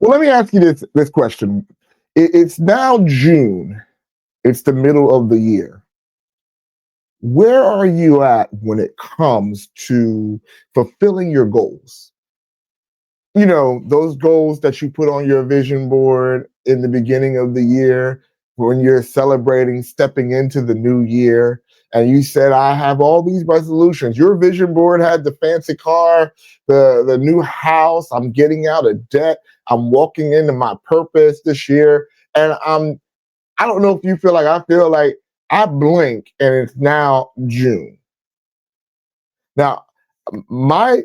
Well, let me ask you this question. It's now June. It's the middle of the year. Where are you at when it comes to fulfilling your goals? You know, those goals that you put on your vision board in the beginning of the year when you're celebrating stepping into the new year. And you said, I have all these resolutions. Your vision board had the fancy car, the new house. I'm getting out of debt. I'm walking into my purpose this year. And I don't know if you feel like I feel like I blink and it's now June. Now, my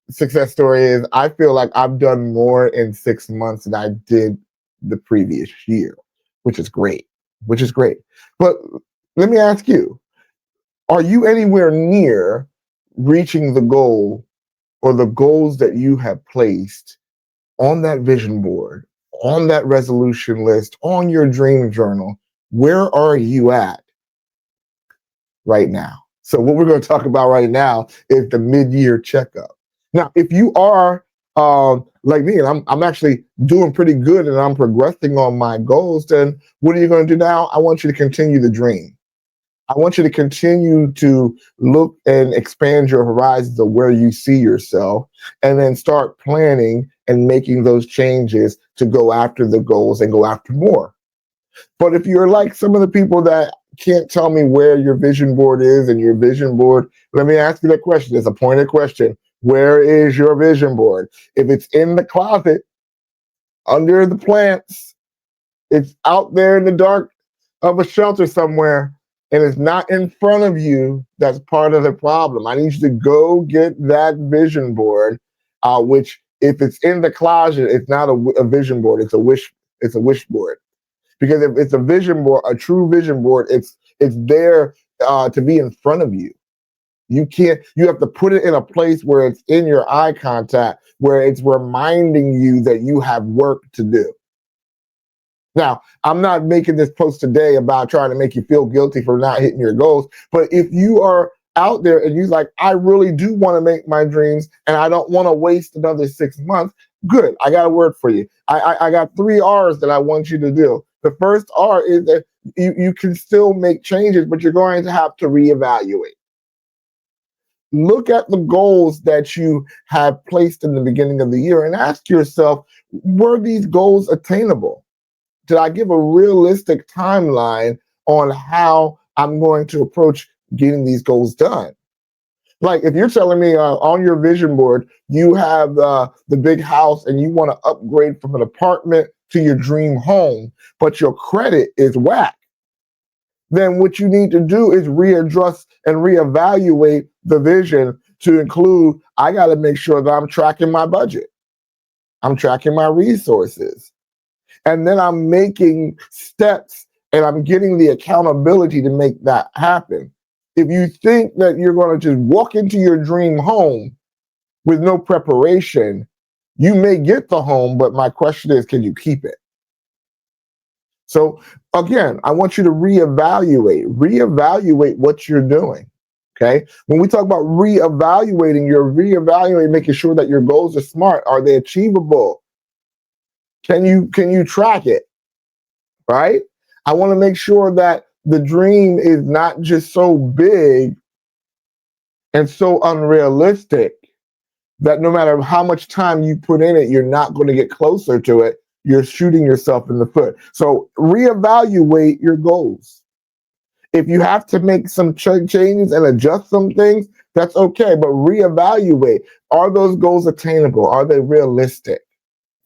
success story is I feel like I've done more in 6 months than I did the previous year, which is great, which is great. But let me ask you, are you anywhere near reaching the goal or the goals that you have placed on that vision board, on that resolution list, on your dream journal? Where are you at right now? So what we're going to talk about right now is the mid-year checkup. Now, if you are like me, and I'm actually doing pretty good and I'm progressing on my goals, then what are you going to do now? I want you to continue the dream. I want you to continue to look and expand your horizons of where you see yourself, and then start planning and making those changes to go after the goals and go after more. But if you're like some of the people that can't tell me where your vision board is and your vision board, let me ask you that question. It's a pointed question. Where is your vision board? If it's in the closet, under the plants, it's out there in the dark of a shelter somewhere, and it's not in front of you, that's part of the problem. I need you to go get that vision board, which if it's in the closet, it's not a vision board, it's a wish board. Because if it's a vision board, a true vision board, it's there to be in front of you. You have to put it in a place where it's in your eye contact, where it's reminding you that you have work to do. Now, I'm not making this post today about trying to make you feel guilty for not hitting your goals, but if you are out there and you're like, I really do want to make my dreams and I don't want to waste another 6 months, good. I got a word for you. I got 3 R's that I want you to do. The first R is that you can still make changes, but you're going to have to reevaluate. Look at the goals that you have placed in the beginning of the year and ask yourself, were these goals attainable? Did I give a realistic timeline on how I'm going to approach getting these goals done? Like if you're telling me on your vision board, you have the big house and you want to upgrade from an apartment to your dream home, but your credit is whack, then what you need to do is readdress and reevaluate the vision to include, I got to make sure that I'm tracking my budget. I'm tracking my resources. And then I'm making steps and I'm getting the accountability to make that happen. If you think that you're going to just walk into your dream home with no preparation, you may get the home, but my question is, can you keep it? So again, I want you to reevaluate what you're doing. Okay. When we talk about reevaluating, you're reevaluating, making sure that your goals are smart. Are they achievable? Can you track it? Right? I want to make sure that the dream is not just so big and so unrealistic that no matter how much time you put in it, you're not going to get closer to it. You're shooting yourself in the foot. So reevaluate your goals. If you have to make some changes and adjust some things, that's okay. But reevaluate. Are those goals attainable? Are they realistic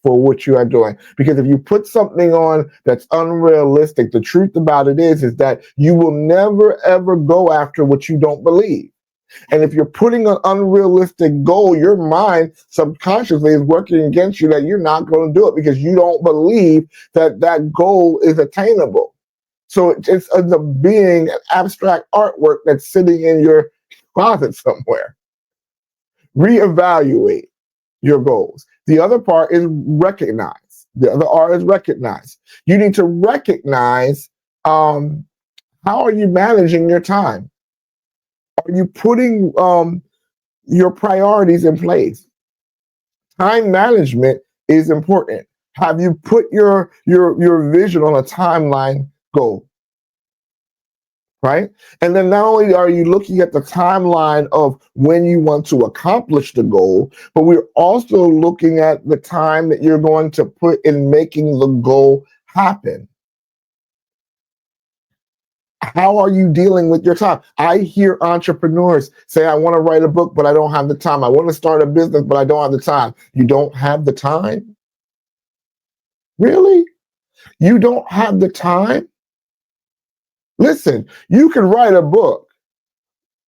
for what you are doing? Because if you put something on that's unrealistic, the truth about it is that you will never, ever go after what you don't believe. And if you're putting an unrealistic goal, your mind subconsciously is working against you that you're not going to do it because you don't believe that that goal is attainable. So it ends up being an abstract artwork that's sitting in your closet somewhere. Reevaluate your goals. The other part is recognize. The other R is recognize. You need to recognize how are you managing your time? Are you putting your priorities in place? Time management is important. Have you put your vision on a timeline goal? Right? And then not only are you looking at the timeline of when you want to accomplish the goal, but we're also looking at the time that you're going to put in making the goal happen. How are you dealing with your time? I hear entrepreneurs say, I want to write a book, but I don't have the time. I want to start a business, but I don't have the time. You don't have the time? Really? You don't have the time? Listen, you can write a book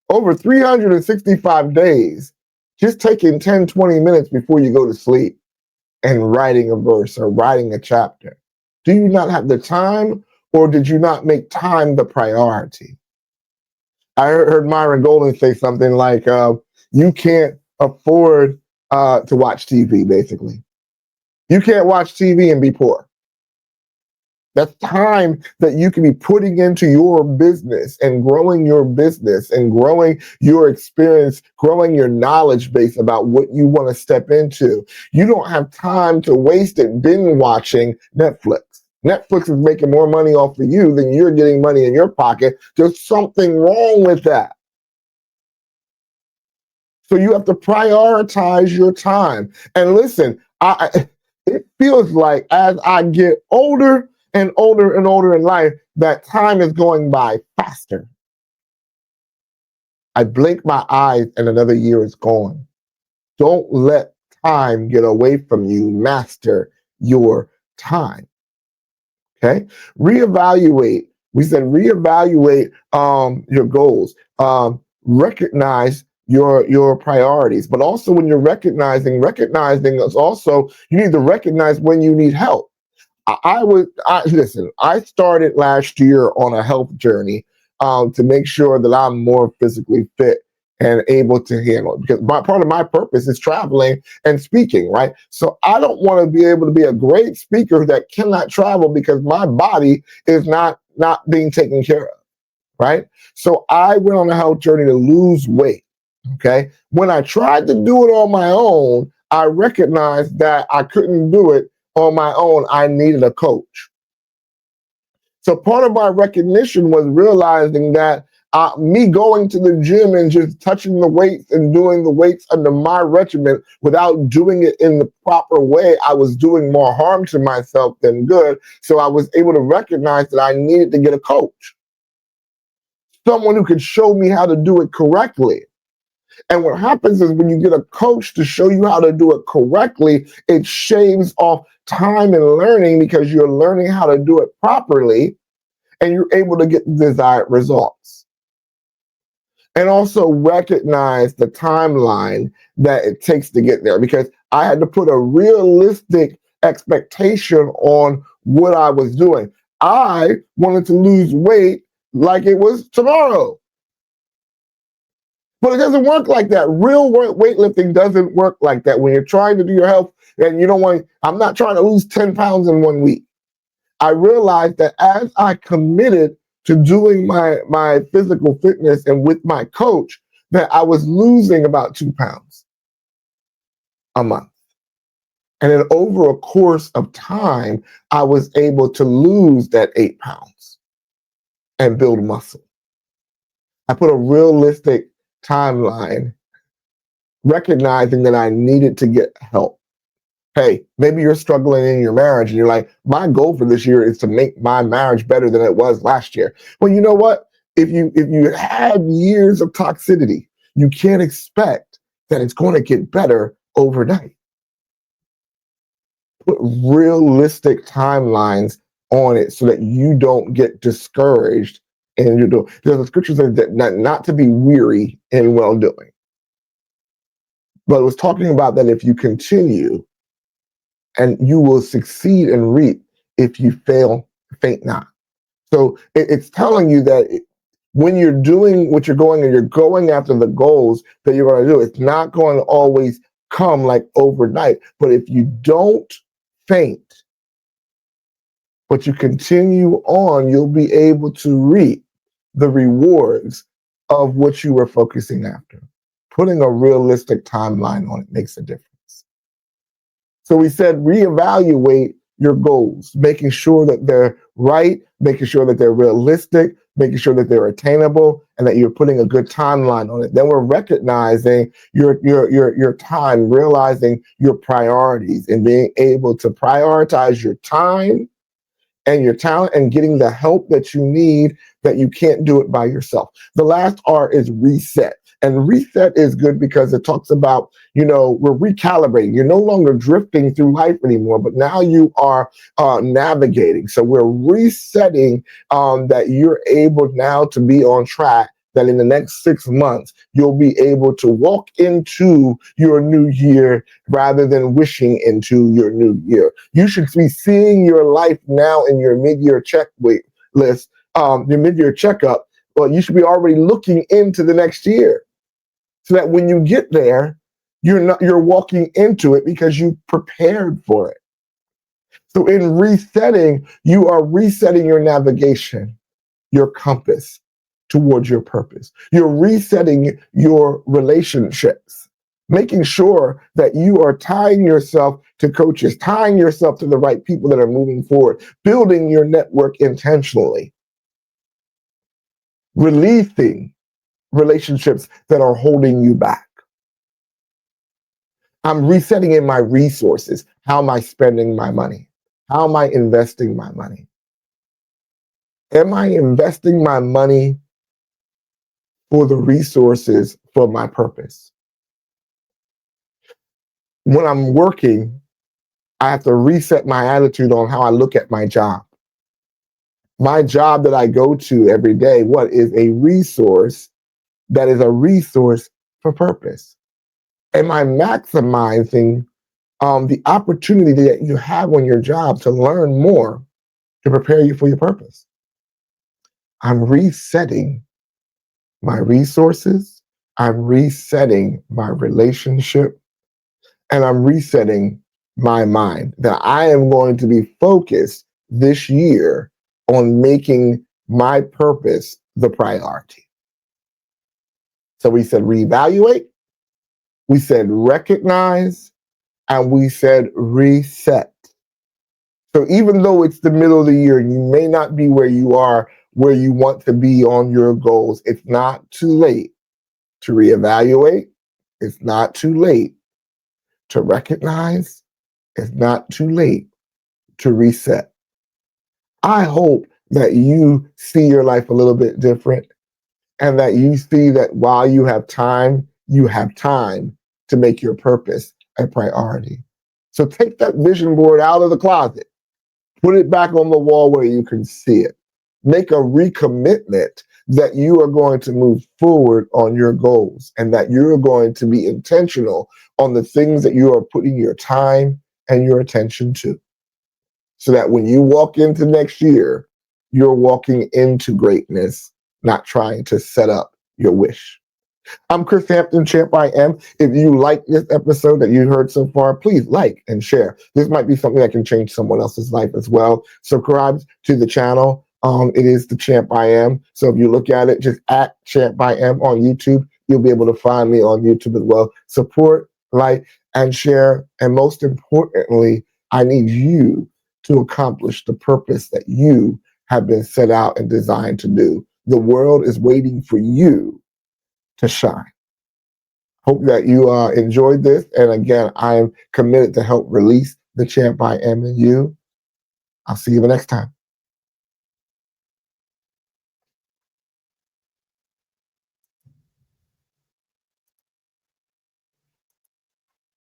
over 365 days, just taking 10, 20 minutes before you go to sleep and writing a verse or writing a chapter. Do you not have the time, or did you not make time the priority? I heard Myron Golden say something like, you can't afford to watch TV, basically. You can't watch TV and be poor. That's time that you can be putting into your business and growing your experience, growing your knowledge base about what you want to step into. You don't have time to waste it binge watching Netflix. Netflix is making more money off of you than you're getting money in your pocket. There's something wrong with that. So you have to prioritize your time. And listen, it feels like as I get older and older and older in life, that time is going by faster. I blink my eyes and another year is gone. Don't let time get away from you. Master your time. Okay. Reevaluate. We said reevaluate your goals. Recognize your priorities, but also when you're recognizing is also, you need to recognize when you need help. Listen, I started last year on a health journey to make sure that I'm more physically fit and able to handle it, because part of my purpose is traveling and speaking, right? So I don't want to be able to be a great speaker that cannot travel because my body is not being taken care of, right? So I went on a health journey to lose weight. Okay. When I tried to do it on my own, I recognized that I couldn't do it on my own. I needed a coach. So part of my recognition was realizing that me going to the gym and just touching the weights and doing the weights under my regimen without doing it in the proper way, I was doing more harm to myself than good. So I was able to recognize that I needed to get a coach, someone who could show me how to do it correctly. And what happens is when you get a coach to show you how to do it correctly, it shaves off time and learning because you're learning how to do it properly and you're able to get the desired results. And also recognize the timeline that it takes to get there, because I had to put a realistic expectation on what I was doing. I wanted to lose weight like it was tomorrow. But it doesn't work like that. Real weightlifting doesn't work like that. When you're trying to do your health and you don't want, I'm not trying to lose 10 pounds in 1 week. I realized that as I committed to doing my physical fitness and with my coach, that I was losing about 2 pounds a month. And then over a course of time, I was able to lose that 8 pounds and build muscle. I put a realistic timeline, recognizing that I needed to get help. Hey, maybe you're struggling in your marriage and you're like, my goal for this year is to make my marriage better than it was last year. Well, you know what? If you have years of toxicity, you can't expect that it's going to get better overnight. Put realistic timelines on it so that you don't get discouraged. And you do. There's a scripture says that not to be weary in well doing. But it was talking about that if you continue, and you will succeed and reap. If you fail, faint not. So it's telling you that when you're doing what you're going and you're going after the goals that you're going to do, it's not going to always come like overnight. But if you don't faint, but you continue on, you'll be able to reap the rewards of what you were focusing after. Putting a realistic timeline on it makes a difference. So we said reevaluate your goals, making sure that they're right, making sure that they're realistic, making sure that they're attainable, and that you're putting a good timeline on it. Then we're recognizing your time, realizing your priorities, and being able to prioritize your time and your talent and getting the help that you need, that you can't do it by yourself. The last R is reset. And reset is good because it talks about, we're recalibrating. You're no longer drifting through life anymore, but now you are navigating. So we're resetting, that you're able now to be on track, that in the next 6 months, you'll be able to walk into your new year rather than wishing into your new year. You should be seeing your life now in your mid-year list, your mid-year checkup. Well, you should be already looking into the next year, so that when you get there, you're walking into it because you prepared for it. So in resetting, you are resetting your navigation, your compass towards your purpose. You're resetting your relationships, making sure that you are tying yourself to coaches, tying yourself to the right people that are moving forward, building your network intentionally, releasing relationships that are holding you back. I'm resetting in my resources. How am I spending my money? How am I investing my money? Am I investing my money for the resources for my purpose? When I'm working, I have to reset my attitude on how I look at my job. My job that I go to every day, what is a resource that is a resource for purpose? Am I maximizing the opportunity that you have on your job to learn more to prepare you for your purpose? I'm resetting my resources, I'm resetting my relationship, and I'm resetting my mind, that I am going to be focused this year on making my purpose the priority. So we said reevaluate, we said recognize, and we said reset. So even though it's the middle of the year, you may not be where you want to be on your goals. It's not too late to reevaluate. It's not too late to recognize. It's not too late to reset. I hope that you see your life a little bit different, and that you see that while you have time to make your purpose a priority. So take that vision board out of the closet. Put it back on the wall where you can see it. Make a recommitment that you are going to move forward on your goals, and that you're going to be intentional on the things that you are putting your time and your attention to. So that when you walk into next year, you're walking into greatness, not trying to set up your wish. I'm Chris Hampton, ChampIAm. If you like this episode that you heard so far, please like and share. This might be something that can change someone else's life as well. Subscribe to the channel. It is the ChampIAm. So if you look at it, just at ChampIAm on YouTube, you'll be able to find me on YouTube as well. Support, like, and share. And most importantly, I need you to accomplish the purpose that you have been set out and designed to do. The world is waiting for you to shine. Hope that you enjoyed this. And again, I am committed to help release the champ I am in you. I'll see you the next time.